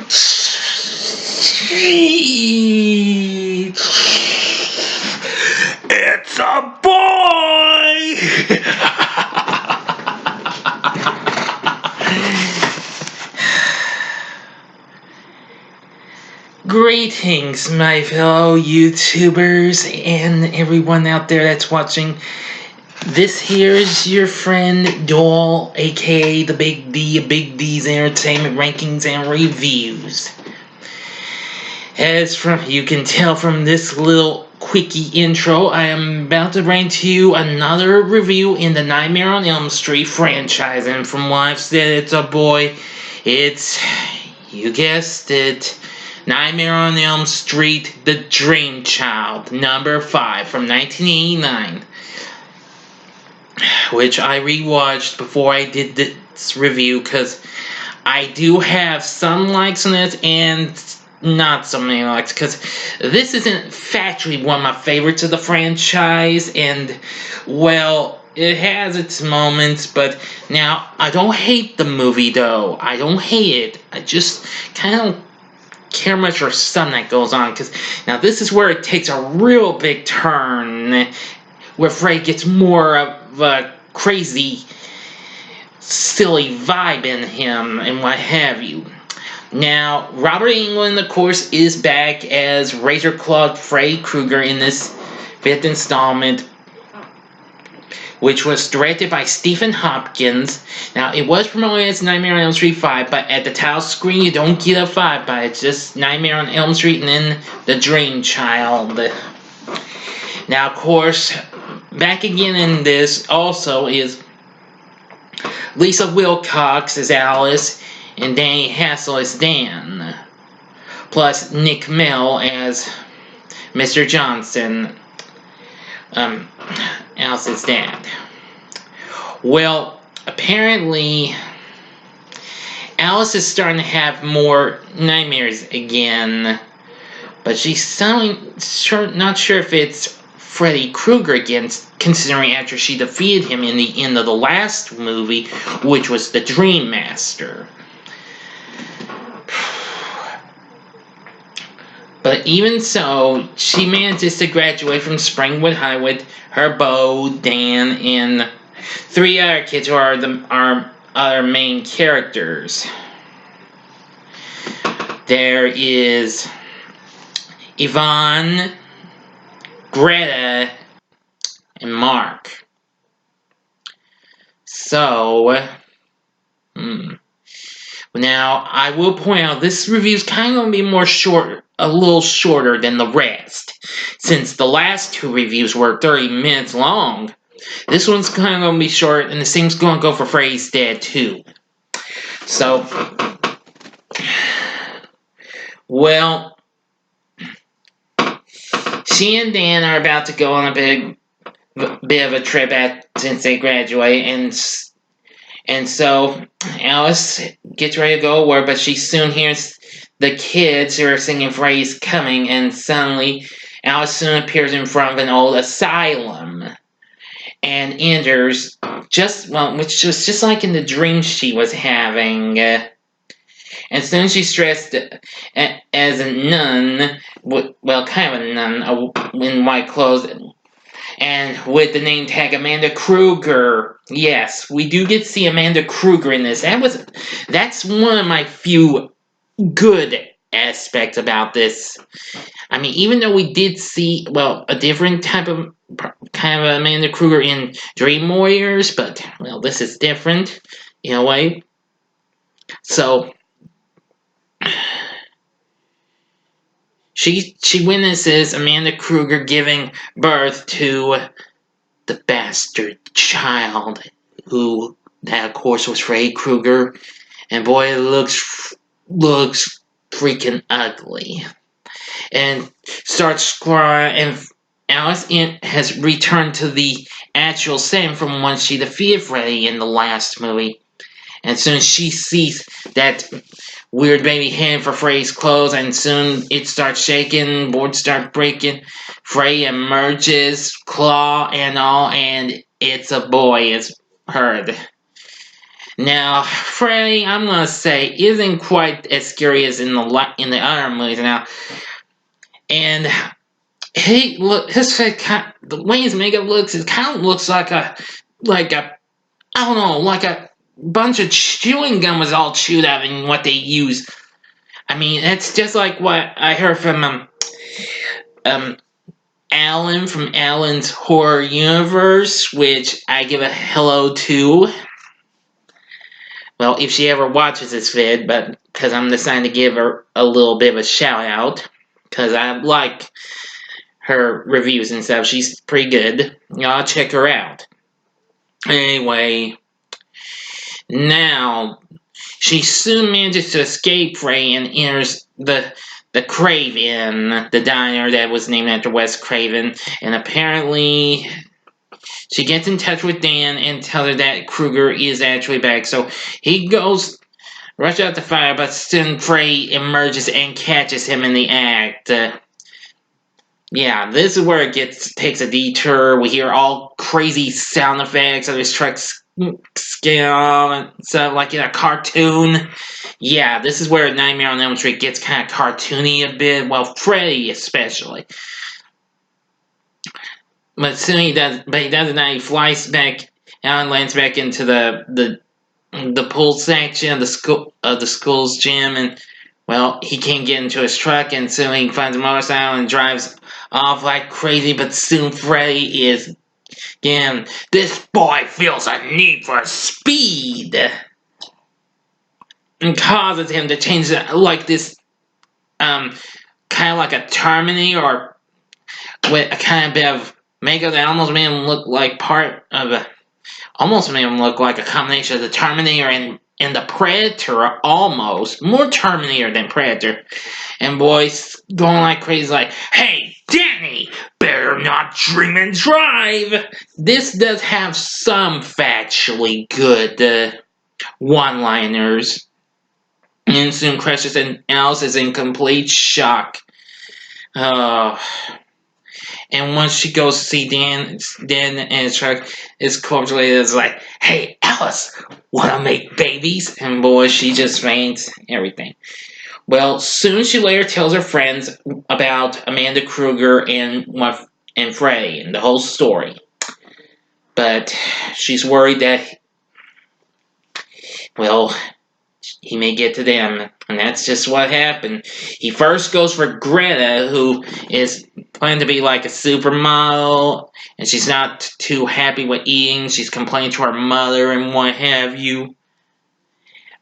It's a boy! Greetings, my fellow YouTubers and everyone out there that's watching. This here is your friend Doll, aka the Big D, Big D's Entertainment Rankings and Reviews. As you can tell from this little quickie intro, I am about to bring to you another review in the Nightmare on Elm Street franchise. And from what I've said, it's a boy. It's, you guessed it, Nightmare on Elm Street, The Dream Child, number 5 from 1989. Which I rewatched before I did this review because I do have some likes on it and not so many likes, because this isn't factually one of my favorites of the franchise, and well, it has its moments. But now I don't hate the movie though. I don't hate it. I just kind of care much for something that goes on, because now this is where it takes a real big turn, where Freddy gets more of a crazy, silly vibe in him and what have you. Now, Robert Englund, of course, is back as Razor-Clawed Freddy Krueger in this 5th installment, which was directed by Stephen Hopkins. Now, it was promoted as Nightmare on Elm Street 5, but at the title screen, you don't get a 5, but it's just Nightmare on Elm Street and then The Dream Child. Now, of course, back again in this also is Lisa Wilcox as Alice, and Danny Hassel as Dan, plus Nick Mell as Mr. Johnson, Alice's dad. Well, apparently, Alice is starting to have more nightmares again, but she's not sure if it's Freddy Krueger again, considering after she defeated him in the end of the last movie, which was the Dream Master. But even so, she manages to graduate from Springwood High with her beau, Dan, and 3 other kids who are our other main characters. There is Yvonne, Greta, and Mark. So, now, I will point out, this review is kind of going to be a little shorter than the rest. Since the last 2 reviews were 30 minutes long, this one's kind of going to be short, and the same's going to go for Freddy's Dead too. So, well, she and Dan are about to go on a bit of a trip since they graduate, and so Alice gets ready to go to work, but she soon hears the kids who are singing Freddy's Coming, and suddenly Alice soon appears in front of an old asylum and enters, which was just like in the dream she was having. And soon she's dressed as a nun, well, kind of a nun, in white clothes, and with the name tag Amanda Krueger. Yes, we do get to see Amanda Krueger in this. That's one of my few good aspects about this. I mean, even though we did see, well, a different kind of Amanda Krueger in Dream Warriors, but, well, this is different in a way. So, she witnesses Amanda Krueger giving birth to the bastard child, that of course was Freddy Krueger, and boy, it looks freaking ugly. And starts crying, and Alice has returned to the actual setting from when she defeated Freddy in the last movie. And soon she sees that weird baby hand for Freddy's clothes, and soon it starts shaking, boards start breaking, Freddy emerges, claw and all, and it's a boy, it's heard. Now, Freddy, I'm gonna say, isn't quite as scary as in the other movies now. And he look his face, the way his makeup looks, it kind of looks like a I don't know, like a bunch of chewing gum was all chewed up in what they use. I mean, it's just like what I heard from um Alan from Alan's Horror Universe, which I give a hello to. Well, if she ever watches this vid, but because I'm deciding to give her a little bit of a shout out, because I like her reviews and stuff. She's pretty good. Y'all check her out. Anyway, now she soon manages to escape Frey and enters the Craven, the diner that was named after Wes Craven, and apparently she gets in touch with Dan and tells her that Krueger is actually back. So he goes rush out the fire, but soon Frey emerges and catches him in the act. Yeah, this is where it takes a detour. We hear all crazy sound effects of his truck scale and stuff like in a cartoon. Yeah, this is where Nightmare on Elm Street gets kind of cartoony a bit. Well, Freddy especially. But soon he does. But he doesn't. He flies back out and lands back into the pool section of the school's gym, and well, he can't get into his truck, and soon he finds a motorcycle and drives off like crazy. But soon Freddy is again. This boy feels a need for speed, and causes him to change like this, kind of like a Terminator, or with a kind of bit of makeup that almost made him look like almost made him look like a combination of the Terminator and the Predator, almost. More Terminator than Predator. And boys going like crazy like, "Hey, Danny, better not dream and drive!" This does have some factually good one-liners. And soon Precious and Alice is in complete shock. Uh, and once she goes to see Dan and his truck, his corpse lady is like, "Hey, Alice, wanna make babies?" And boy, she just faints. Everything. Well, soon she later tells her friends about Amanda Krueger and Freddy and the whole story. But she's worried that, well, he may get to them, and that's just what happened. He first goes for Greta, who is planned to be like a supermodel, and she's not too happy with eating. She's complaining to her mother and what have you.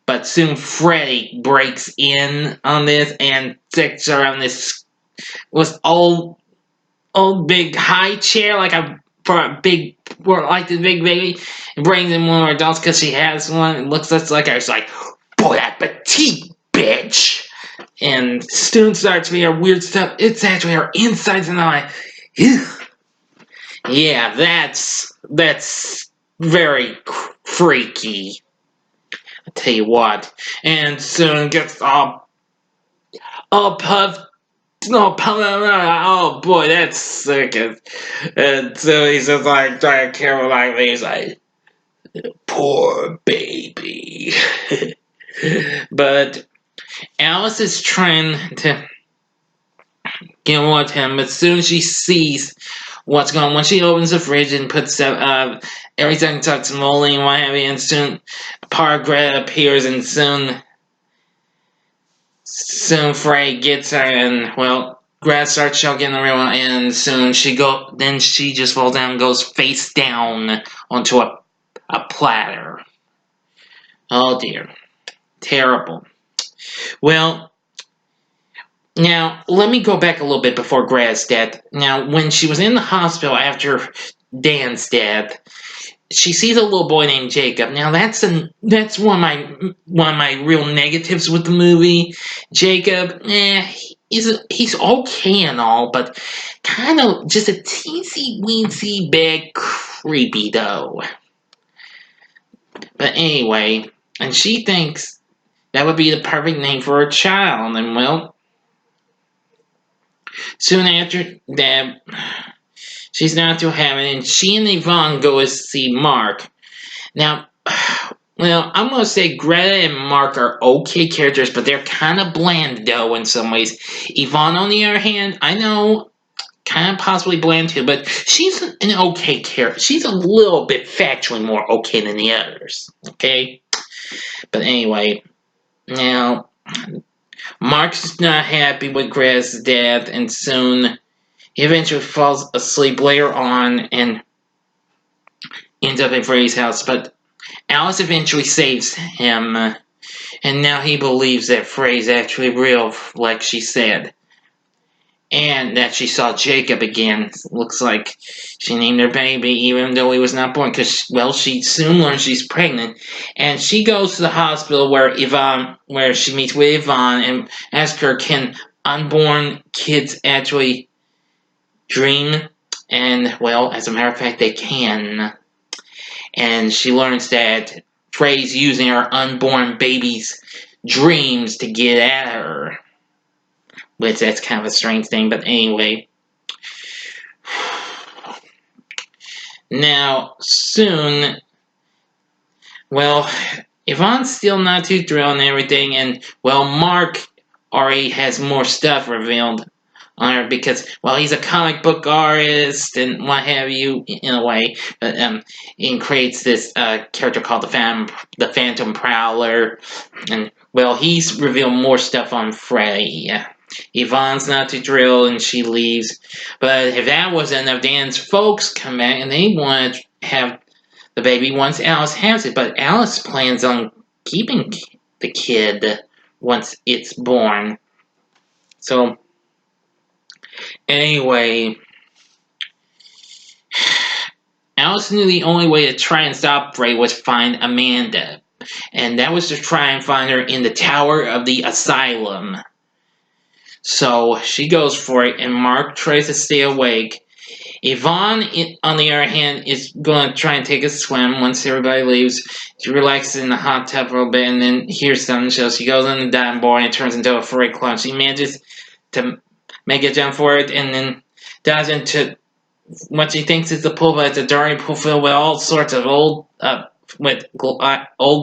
But soon Freddy breaks in on this and sticks her on this old big high chair, like this big baby, and brings in one of her dolls because she has one. It looks just like her. It's like, "Bon appetit, bitch!" And soon starts to be her weird stuff. It's actually her insides, and I'm like, ew. Yeah, that's very freaky. I tell you what. And soon gets all puffed. No, oh boy, that's sick. And so he's just like trying to care like me. He's like, "Poor baby." But Alice is trying to get with him, but soon she sees what's going on. When she opens the fridge and puts everything starts molding and what have you, and soon Greta appears, and soon Frey gets her, and well, Greta starts choking the real one, and soon then she just falls down and goes face down onto a platter. Oh dear. Terrible. Well, now let me go back a little bit before Greta's death. Now, when she was in the hospital after Dan's death, she sees a little boy named Jacob. Now that's one of my real negatives with the movie. Jacob, he's okay and all, but kind of just a teensy weensy bit creepy though. But anyway, and she thinks that would be the perfect name for a child, and well, soon after that, she's not too happy, and she and Yvonne go to see Mark. Now, Well, I'm gonna say Greta and Mark are okay characters, but they're kind of bland though in some ways. Yvonne, on the other hand, I know kind of possibly bland too, but she's an okay character. She's a little bit factually more okay than the others. Okay, but anyway, now Mark's not happy with Greta's death, and soon he eventually falls asleep later on and ends up at Freddy's house. But Alice eventually saves him, and now he believes that Frey's actually real, like she said. And that she saw Jacob again. Looks like she named her baby even though he was not born. Because, well, she soon learns she's pregnant. And she goes to the hospital where she meets with Yvonne and asks her, can unborn kids actually dream? And, well, as a matter of fact, they can. And she learns that Frey's using her unborn baby's dreams to get at her. Which that's kind of a strange thing, but anyway. Now, soon, well, Yvonne's still not too thrilled and everything, and, well, Mark already has more stuff revealed on her because, well, he's a comic book artist and what have you, in a way, but, he creates this, character called the Phantom Prowler, and, well, he's revealed more stuff on Freddy. Yvonne's not too thrilled and she leaves. But if that wasn't enough, Dan's folks come back and they want to have the baby once Alice has it. But Alice plans on keeping the kid once it's born. So, anyway, Alice knew the only way to try and stop Frey was find Amanda. And that was to try and find her in the Tower of the Asylum. So she goes for it, and Mark tries to stay awake. Yvonne, on the other hand, is going to try and take a swim once everybody leaves. She relaxes in the hot tub for a bit, and then hears something. So she goes on the diving board and it turns into a furry clown. She manages to make a jump for it, and then dives into what she thinks is the pool, but it's a dirty pool filled with all sorts of old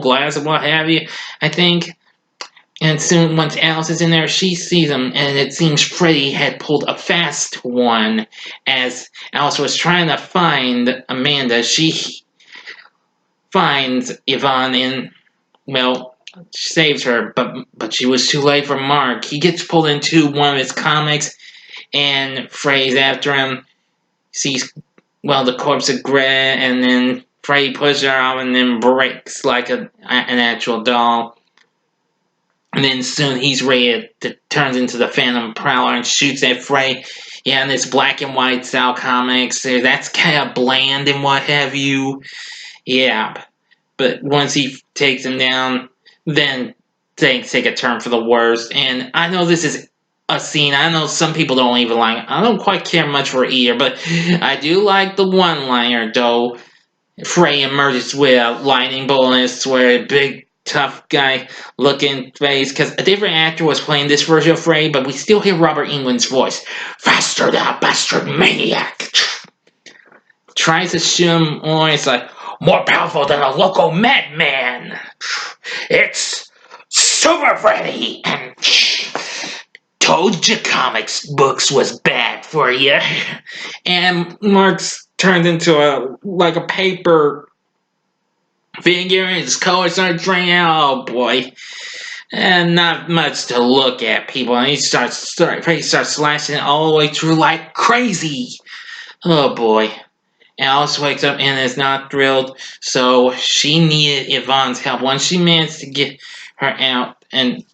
glass and what have you, I think. And soon, once Alice is in there, she sees him, and it seems Freddy had pulled a fast one. As Alice was trying to find Amanda, she finds Yvonne and, well, saves her, but she was too late for Mark. He gets pulled into one of his comics, and Freddy's after him, sees, well, the corpse of Greta, and then Freddy pushes her off and then breaks like an actual doll. And then soon he's ready to turns into the Phantom Prowler and shoots at Frey. Yeah, in this black and white style comics, that's kind of bland and what have you. Yeah, but once he takes him down, then things take a turn for the worst. And I know this is a scene I know some people don't even like. I don't quite care much for either, but I do like the one-liner though. Frey emerges with a lightning bolt and it's where a big tough guy looking face, because a different actor was playing this version of Frey, but we still hear Robert Englund's voice. Faster, thou bastard maniac! Tries to shoot him on, it's like, more powerful than a local madman! It's Super Freddy! And told you comics books was bad for you. And Mark's turned into a paper figure, his colors start draining out. Oh boy. And not much to look at, people. And he starts slashing it all the way through like crazy. Oh boy. Alice wakes up and is not thrilled, so she needed Yvonne's help. Once she managed to get her out, and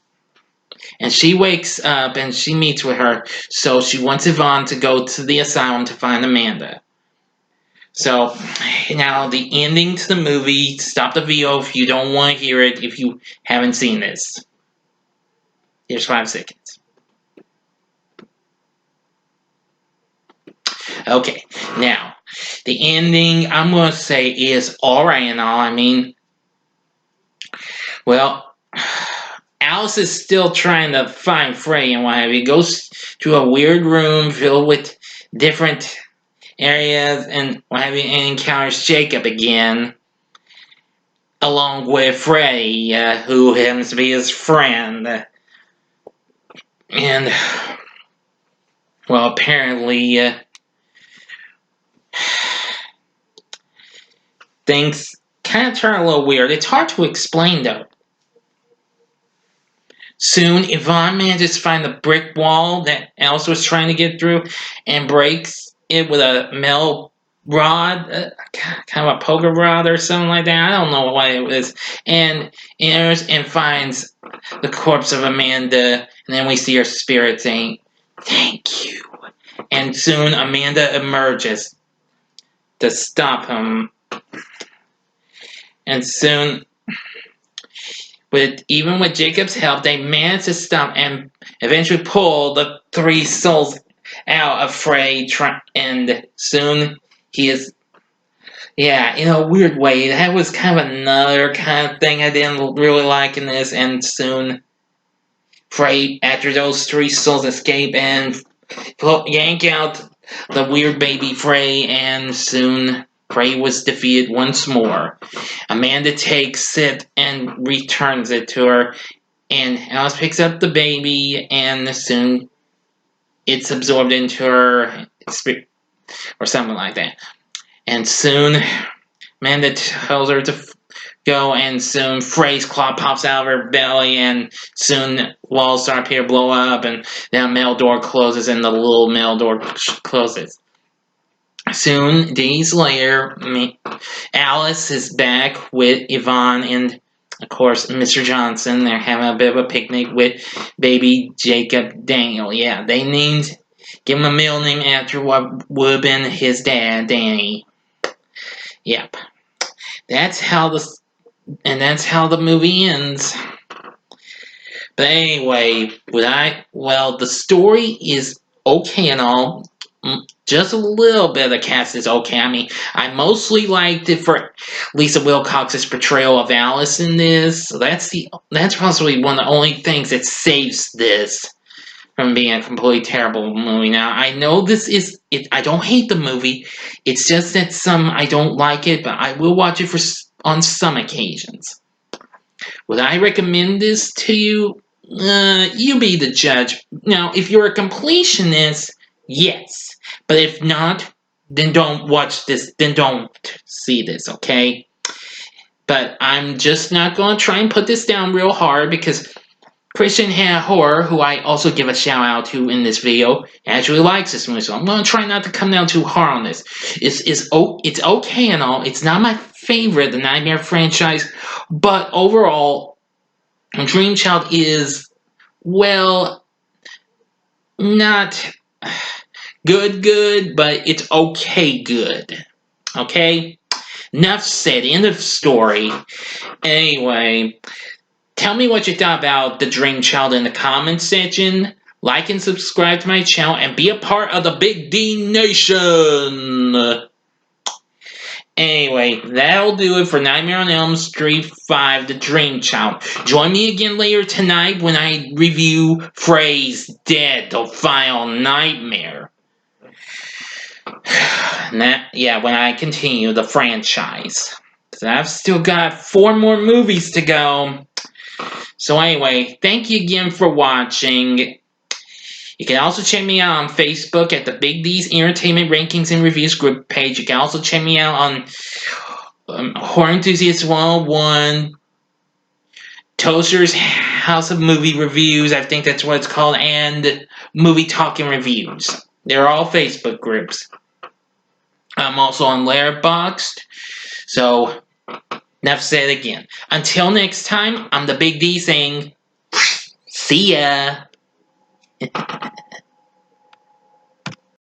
she wakes up and she meets with her, so she wants Yvonne to go to the asylum to find Amanda. So, now the ending to the movie, stop the video if you don't want to hear it, if you haven't seen this. Here's 5 seconds. Okay, now, the ending, I'm going to say, is alright and all. I mean, well, Alice is still trying to find Frey and what have you. He goes to a weird room filled with different areas and what have you, and encounters Jacob again. along with Freddy, who happens to be his friend. And, well, apparently, things kind of turn a little weird. It's hard to explain, though. Soon, Yvonne manages to find the brick wall that Alice was trying to get through and breaks it with a metal rod, kind of a poker rod or something like that. I don't know what it was. And enters and finds the corpse of Amanda. And then we see her spirit saying, "Thank you." And soon, Amanda emerges to stop him. And soon, even with Jacob's help, they manage to stop and eventually pull the three souls out of Frey. And soon he is, yeah, in a weird way. That was kind of another kind of thing I didn't really like in this. And soon Frey, after those three souls escape and yank out the weird baby Frey, and soon Frey was defeated once more. Amanda takes it and returns it to her, and Alice picks up the baby, and soon it's absorbed into her spirit, or something like that. And soon Amanda tells her to go, and soon Frey's claw pops out of her belly, and soon walls start to blow up, and then a metal door closes, and the little metal door closes. Soon, days later, Alice is back with Yvonne and, of course, Mr. Johnson. They're having a bit of a picnic with baby Jacob Daniel. Yeah, they give him a middle name after what would have been his dad, Danny. Yep. That's how the movie ends. But anyway, the story is okay and all. Just a little bit of the cast is okay. I mean, I mostly liked it for Lisa Wilcox's portrayal of Alice in this. So that's possibly one of the only things that saves this from being a completely terrible movie. Now, I know this is it. I don't hate the movie. It's just that I don't like it, but I will watch it on some occasions. Would I recommend this to you? You be the judge. Now, if you're a completionist, yes. But if not, then don't watch this. Then don't see this, okay? But I'm just not going to try and put this down real hard because Christian Horror, who I also give a shout out to in this video, actually likes this movie. So I'm going to try not to come down too hard on this. It's okay and all. It's not my favorite, the Nightmare franchise. But overall, Dream Child is, well, not good, but it's okay good. Okay? Enough said. End of story. Anyway, tell me what you thought about the Dream Child in the comments section. Like and subscribe to my channel and be a part of the Big D Nation. Anyway, that'll do it for Nightmare on Elm Street 5, The Dream Child. Join me again later tonight when I review Frey's Dead, The Final Nightmare. When I continue the franchise. Because I've still got 4 more movies to go. So anyway, thank you again for watching. You can also check me out on Facebook at the Big D's Entertainment Rankings and Reviews group page. You can also check me out on Horror Enthusiast 101, Toaster's House of Movie Reviews, I think that's what it's called, and Movie Talking Reviews. They're all Facebook groups. I'm also on Letterboxd. So, enough said again. Until next time, I'm the Big D saying, see ya.